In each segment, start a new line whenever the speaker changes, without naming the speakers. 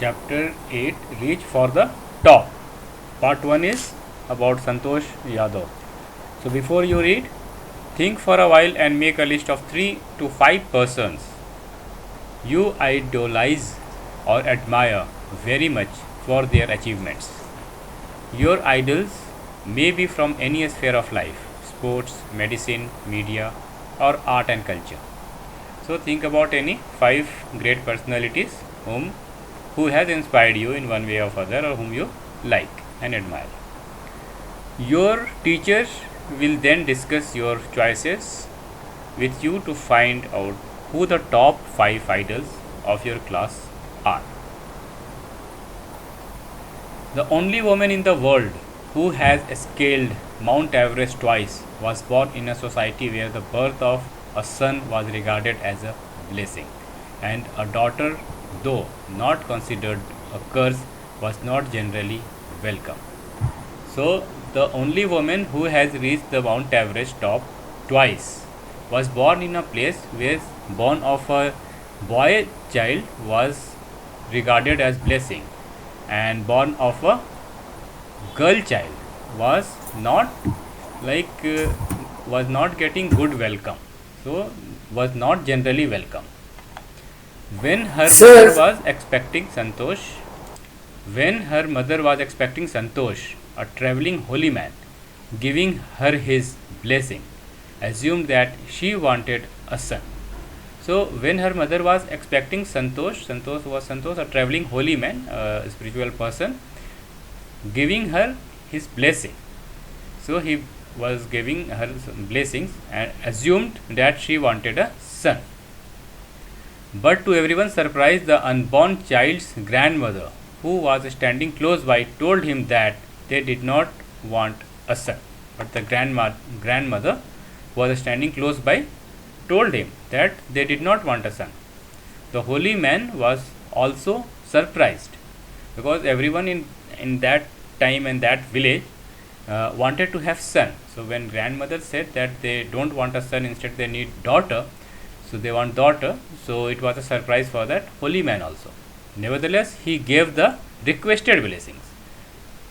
Chapter 8 Reach for the Top. Part 1 is about Santosh Yadav. So, before you read, think for a while and make a list of 3 to 5 persons you idolize or admire very much for their achievements. Your idols may be from any sphere of life: sports, medicine, media, or art and culture. So, think about any 5 great personalities who has inspired you in one way or other, or whom you like and admire. Your teachers will then discuss your choices with you to find out who the top 5 idols of your class are. The only woman in the world who has scaled Mount Everest twice was born in a society where the birth of a son was regarded as a blessing, and a daughter, though not considered a curse, was not generally welcome. So, the only woman who has reached the Mount Everest top twice was born in a place where born of a boy child was regarded as blessing, and born of a girl child was not like was not getting good welcome, so was not generally welcome. When her mother
Sir,
was expecting Santosh, when her mother was expecting Santosh, a traveling holy man, giving her his blessing, assumed that she wanted a son. So, when her mother was expecting Santosh, Santosh, a traveling holy man, a spiritual person, giving her his blessing. So, he was giving her some blessings and assumed that she wanted a son. But to everyone's surprise, the unborn child's grandmother, who was standing close by, told him that they did not want a son. But the grandmother, who was standing close by, told him that they did not want a son. The holy man was also surprised, because everyone in that time and that village wanted to have son. So when grandmother said that they don't want a son, instead they need daughter, so they want daughter, so it was a surprise for that holy man also. Nevertheless, he gave the requested blessings.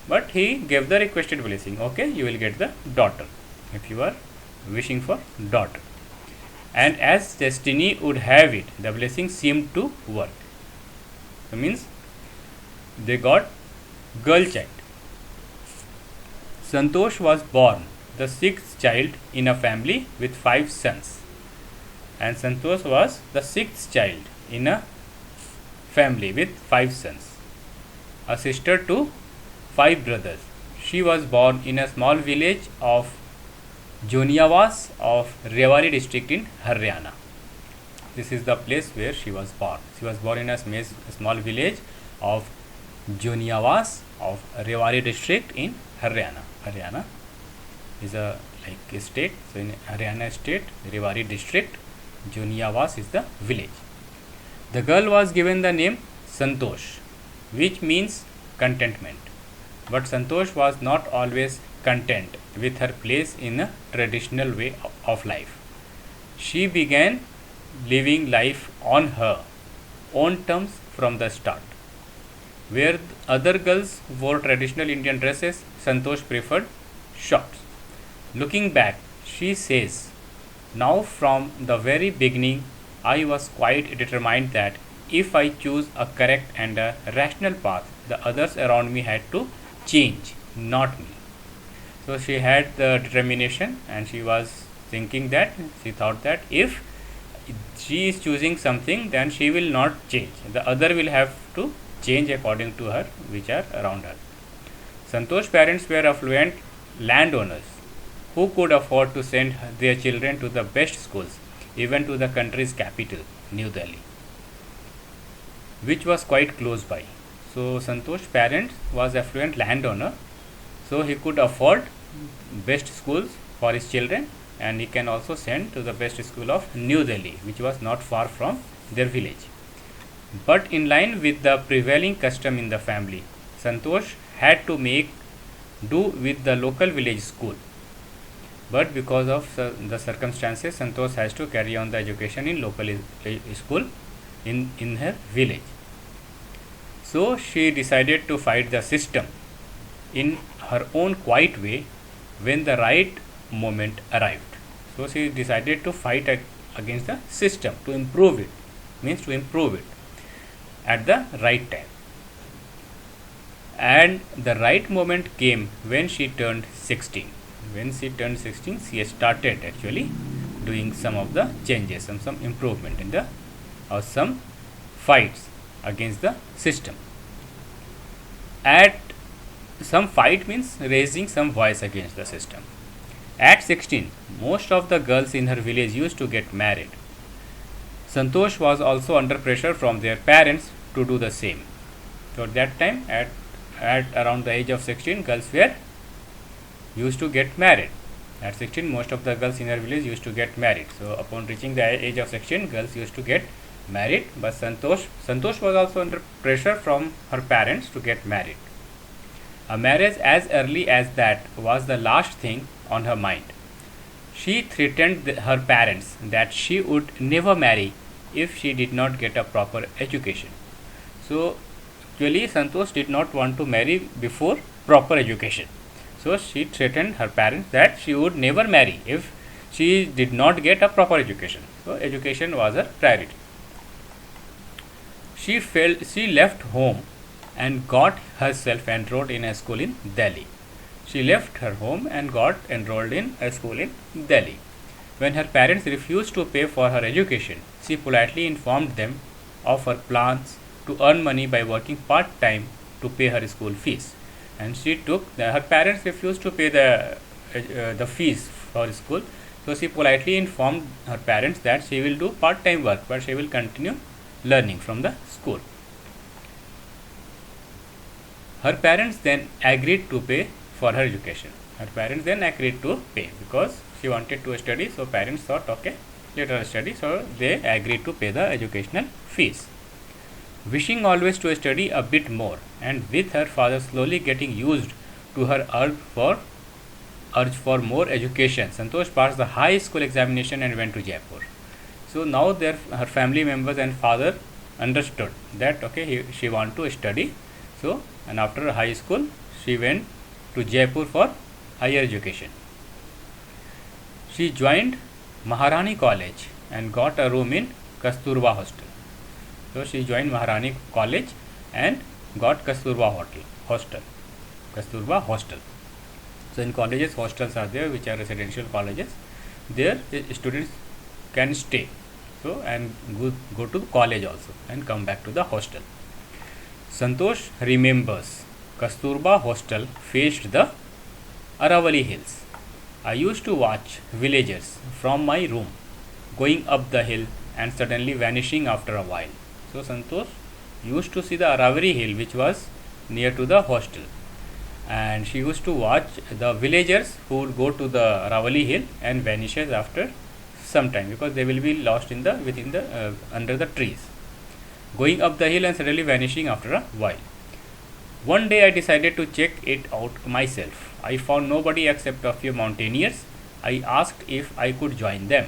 But he gave the requested blessing. Okay, you will get the daughter if you are wishing for daughter. And as destiny would have it, the blessing seemed to work. That means they got girl child. Santosh was born the sixth child in a family with 5 sons. And Santosh was the sixth child in a family with 5 sons, a sister to 5 brothers. She was born in a small village of Joniawas of Rewari district in Haryana. This is the place where she was born. She was born in a small village of Joniawas of Rewari district in Haryana. Haryana is a state. So in Haryana state, Rewari district, Joniawas is the village. The girl was given the name Santosh, which means contentment. But Santosh was not always content with her place in a traditional way of life. She began living life on her own terms from the start. Where other girls wore traditional Indian dresses, Santosh preferred shorts. Looking back, she says, "Now from the very beginning, I was quite determined that if I choose a correct and a rational path, the others around me had to change, not me." So she had the determination, and she was thinking that, she thought that if she is choosing something, then she will not change. The other will have to change according to her, which are around her. Santosh's parents were affluent landowners who could afford to send their children to the best schools, even to the country's capital, New Delhi, which was quite close by. So Santosh's parents was affluent landowner, so he could afford best schools for his children, and he can also send to the best school of New Delhi, which was not far from their village. But in line with the prevailing custom in the family, Santosh had to make do with the local village school. But because of the circumstances, Santosh has to carry on the education in local school in her village. So she decided to fight the system in her own quiet way when the right moment arrived. So she decided to fight against the system to improve it, means to improve it at the right time. And the right moment came when she turned 16. When she turned 16, she started actually doing some of the changes, some improvement in the or some fights against the system. At some fight means raising some voice against the system. At 16, most of the girls in her village used to get married. Santosh was also under pressure from their parents to do the same. So at that time, at around the age of 16, girls were used to get married. At 16, most of the girls in her village used to get married. So upon reaching the age of 16, girls used to get married. But Santosh was also under pressure from her parents to get married. A marriage as early as that was the last thing on her mind. She threatened her parents that she would never marry if she did not get a proper education. So actually Santosh did not want to marry before proper education. So she threatened her parents that she would never marry if she did not get a proper education. So education was her priority. She left home and got herself enrolled in a school in Delhi. She left her home and got enrolled in a school in Delhi. When her parents refused to pay for her education, she politely informed them of her plans to earn money by working part-time to pay her school fees. And her parents refused to pay the fees for school. So she politely informed her parents that she will do part-time work, but she will continue learning from the school. Her parents then agreed to pay for her education. Her parents then agreed to pay because she wanted to study. So parents thought, okay, let her study. So they agreed to pay the educational fees. Wishing always to study a bit more, and with her father slowly getting used to her urge for more education, Santosh passed the high school examination and went to Jaipur. So now her family members and father understood that okay, she want to study. So and after high school, she went to Jaipur for higher education. She joined Maharani College and got a room in Kasturba Hostel. So she joined Maharani College and got Kasturba Hostel. Kasturba Hostel. So in colleges, hostels are there, which are residential colleges. There students can stay. So and go to college also and come back to the hostel. Santosh remembers Kasturba Hostel faced the Aravali Hills. I used to watch villagers from my room going up the hill and suddenly vanishing after a while. So Santosh used to see the Aravali Hill, which was near to the hostel, and she used to watch the villagers who would go to the Aravali Hill and vanishes after some time because they will be lost in the under the trees, going up the hill and suddenly vanishing after a while. One day I decided to check it out myself. I found nobody except a few mountaineers. I asked if I could join them.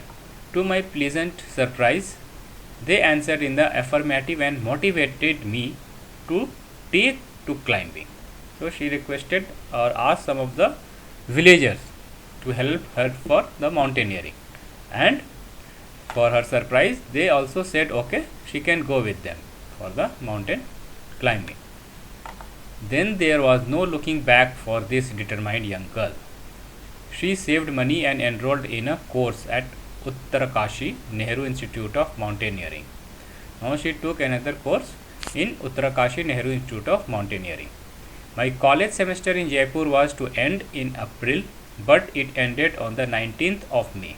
To my pleasant surprise, they answered in the affirmative and motivated me to take to climbing. So she requested or asked some of the villagers to help her for the mountaineering, and for her surprise they also said okay, she can go with them for the mountain climbing. Then there was no looking back for this determined young girl. She saved money and enrolled in a course at Uttarakashi Nehru Institute of Mountaineering. Now she took another course in Uttarakashi Nehru Institute of Mountaineering. My college semester in Jaipur was to end in April, but it ended on the 19th of May,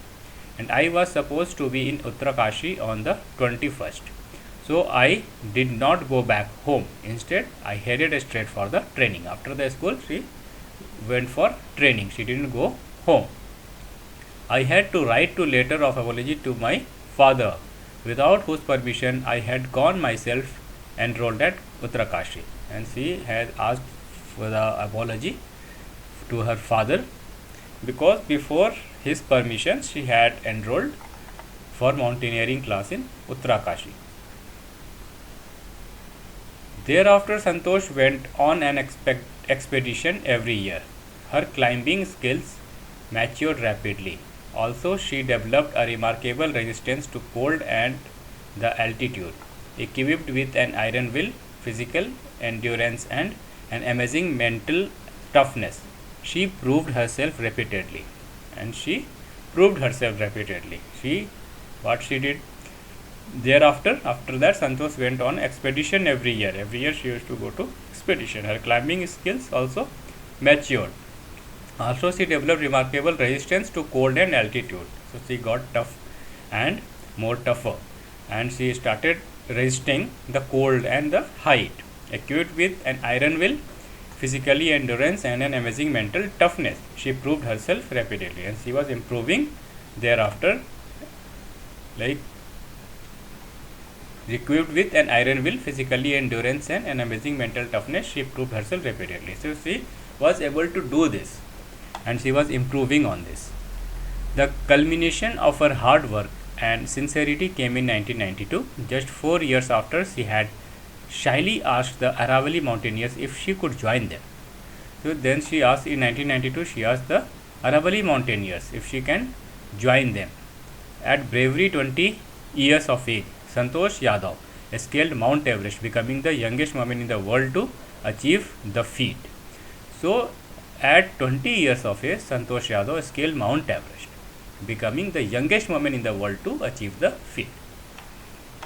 and I was supposed to be in Uttarakashi on the 21st. So I did not go back home. Instead, I headed straight for the training. After the school, she went for training. She didn't go home. I had to write a letter of apology to my father, without whose permission I had gone myself enrolled at Uttarakashi. And she had asked for the apology to her father because before his permission she had enrolled for mountaineering class in Uttarakashi. Thereafter, Santosh went on an expedition every year. Her climbing skills matured rapidly. Also, she developed a remarkable resistance to cold and the altitude. Equipped with an iron will, physical endurance, and an amazing mental toughness, she proved herself repeatedly. And she proved herself repeatedly. What she did thereafter, after that, Santosh went on expedition every year. Every year she used to go to expedition. Her climbing skills also matured. Also, she developed remarkable resistance to cold and altitude. So she got tough and more tougher, and she started resisting the cold and the height. Equipped with an iron will, physically endurance, and an amazing mental toughness, she proved herself repeatedly, and she was improving thereafter. Like, equipped with an iron will, physically endurance, and an amazing mental toughness, she proved herself repeatedly. So she was able to do this, and she was improving on this. The culmination of her hard work and sincerity came in 1992, just 4 years after she had shyly asked the Aravalli mountaineers if she could join them. So then she asked in 1992, she asked the Aravalli mountaineers if she can join them. At bravery 20 years of age, Santosh Yadav scaled Mount Everest, becoming the youngest woman in the world to achieve the feat. So, at 20 years of age, Santosh Yadav scaled Mount Everest, becoming the youngest woman in the world to achieve the feat.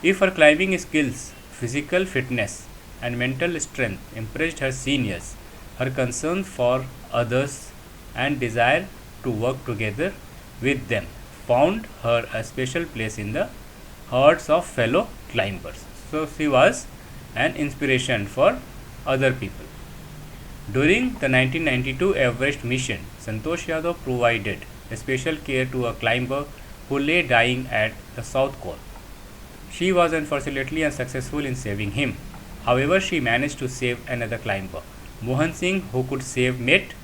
If her climbing skills, physical fitness, and mental strength impressed her seniors, her concern for others and desire to work together with them found her a special place in the hearts of fellow climbers. So she was an inspiration for other people. During the 1992 Everest mission, Santosh Yadav provided special care to a climber who lay dying at the South Col. She was unfortunately unsuccessful in saving him. However, she managed to save another climber. Mohan Singh, who could save, met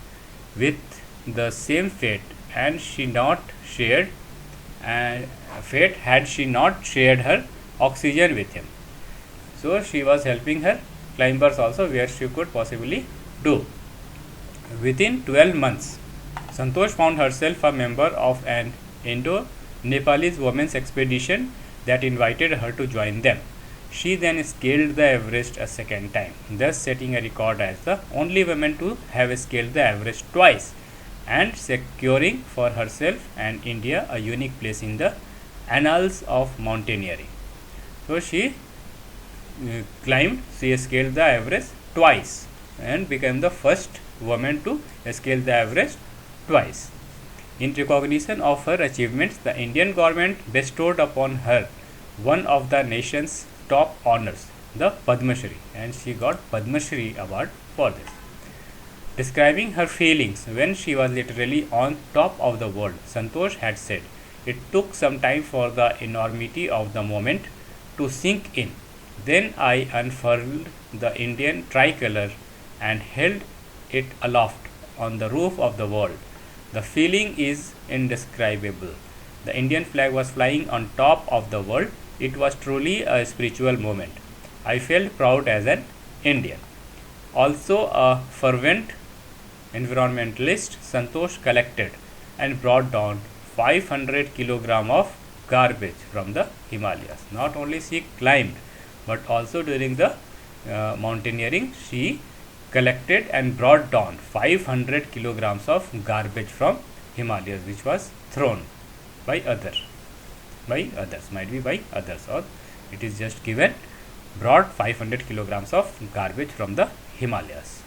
with the same fate, and she not shared fate had she not shared her oxygen with him. So she was helping her climbers also where she could possibly do. Within 12 months, Santosh found herself a member of an Indo-Nepalese women's expedition that invited her to join them. She then scaled the Everest a second time, thus setting a record as the only woman to have scaled the Everest twice and securing for herself and India a unique place in the annals of mountaineering. So she scaled the Everest twice and became the first woman to scale the Everest twice. In recognition of her achievements, the Indian government bestowed upon her one of the nation's top honors, the Padma Shri, and she got Padma Shri award for this. Describing her feelings when she was literally on top of the world, Santosh had said, "It took some time for the enormity of the moment to sink in. Then I unfurled the Indian tricolor and held it aloft on the roof of the world. The feeling is indescribable. The Indian flag was flying on top of the world. It was truly a spiritual moment. I felt proud as an Indian." Also a fervent environmentalist, Santosh collected and brought down 500 kg of garbage from the Himalayas. Not only she climbed, but also during the mountaineering, she collected and brought down 500 kilograms of garbage from Himalayas, which was thrown by others, might be by others, or it is just given, brought 500 kilograms of garbage from the Himalayas.